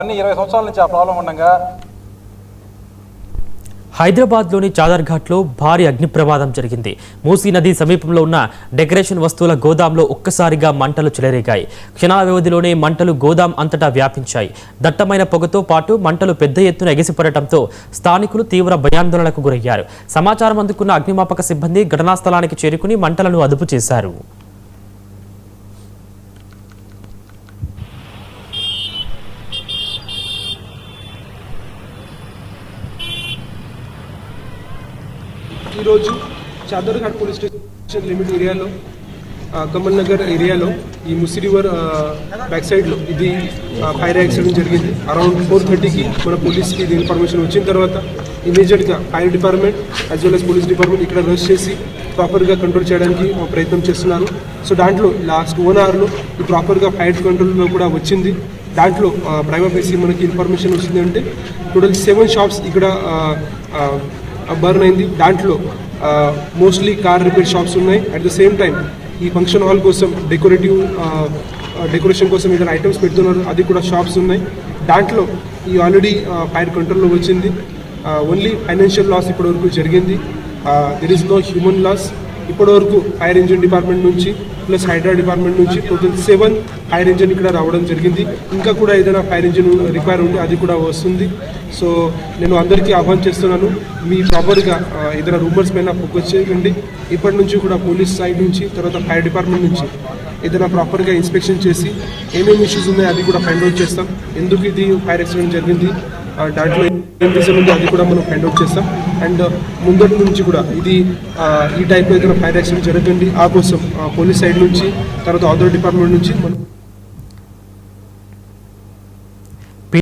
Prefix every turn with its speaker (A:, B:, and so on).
A: అన్ని 20 సంవత్సరాల నుంచి ఆ ప్రాబ్లం ఉండగా
B: హైదరాబాద్లోని చాదర్ఘాట్లో భారీ అగ్ని ప్రమాదం జరిగింది. మూసీ నది సమీపంలో ఉన్న డెకరేషన్ వస్తువుల గోదాంలో ఒక్కసారిగా మంటలు చెలరేగాయి. క్షణాల వ్యవధిలోనే మంటలు గోదాం అంతటా వ్యాపించాయి. దట్టమైన పొగతో పాటు మంటలు పెద్ద ఎత్తున ఎగిసిపడటంతో స్థానికులు తీవ్ర భయాందోళనకు గురయ్యారు. సమాచారం అందుకున్న అగ్నిమాపక సిబ్బంది ఘటనా స్థలానికి చేరుకుని మంటలను అదుపు చేశారు.
C: ఈరోజు చాదర్ఘాట్ పోలీస్ స్టేషన్ లిమిట్ ఏరియాలో కమల్ నగర్ ఏరియాలో ఈ ముసి రివర్ బ్యాక్ సైడ్లో ఇది ఫైర్ యాక్సిడెంట్ జరిగింది. అరౌండ్ 4:30కి మన పోలీస్కి ఇది ఇన్ఫర్మేషన్ వచ్చిన తర్వాత ఇమీడియట్గా fire department as well as police department ఇక్కడ రష్ చేసి ప్రాపర్గా కంట్రోల్ చేయడానికి ప్రయత్నం చేస్తున్నారు. సో దాంట్లో లాస్ట్ 1 అవర్లో ఈ ప్రాపర్గా ఫైర్ కంట్రోల్లో కూడా వచ్చింది. దాంట్లో ప్రైమా ఫేసి మనకి ఇన్ఫర్మేషన్ వచ్చింది అంటే టోటల్ 7 షాప్స్ ఇక్కడ బర్న్ అయింది. దాంట్లో మోస్ట్లీ కార్ రిపేర్ షాప్స్ ఉన్నాయి. అట్ ద సేమ్ టైం ఈ ఫంక్షన్ హాల్ కోసం డెకరేషన్ కోసం ఏదైనా ఐటమ్స్ పెడుతున్నారు, అది కూడా షాప్స్ ఉన్నాయి. దాంట్లో ఈ ఆల్రెడీ ఫైర్ కంట్రోల్లో వచ్చింది. ఓన్లీ ఫైనాన్షియల్ లాస్ ఇప్పటివరకు జరిగింది. There is no human loss. ఇప్పటివరకు ఫైర్ ఇంజిన్ డిపార్ట్మెంట్ నుంచి ప్లస్ హైడ్రా డిపార్ట్మెంట్ నుంచి టోటల్ 7 ఫైర్ ఇంజిన్ ఇక్కడ రావడం జరిగింది. ఇంకా కూడా ఏదైనా ఫైర్ ఇంజిన్ రిక్వైర్ ఉంటే అది కూడా వస్తుంది. సో నేను అందరికీ ఆహ్వానం చేస్తున్నాను, మీ ప్రాపర్గా ఏదైనా రూమర్స్ పైన ఫోకస్ చేయండి. ఇప్పటి నుంచి కూడా పోలీస్ సైడ్ నుంచి తర్వాత ఫైర్ డిపార్ట్మెంట్ నుంచి ఏదైనా ప్రాపర్గా ఇన్స్పెక్షన్ చేసి ఏమేమి ఇష్యూస్ ఉన్నాయో అది కూడా ఫైండ్ అవుట్ చేస్తాం. ఎందుకు ఇది ఫైర్ యాక్సిడెంట్ జరిగింది, దాంట్లో ఏం రీజన్ ఉంది అది కూడా మనం ఫైండ్ అవుట్ చేస్తాం. అండ్ ముందటి నుంచి కూడా ఇది ఈ టైప్లో ఏదైనా ఫైర్ యాక్సిడెంట్ జరగండి ఆ కోసం పోలీస్ సైడ్ నుంచి తర్వాత అదర్ డిపార్ట్మెంట్ నుంచి మనం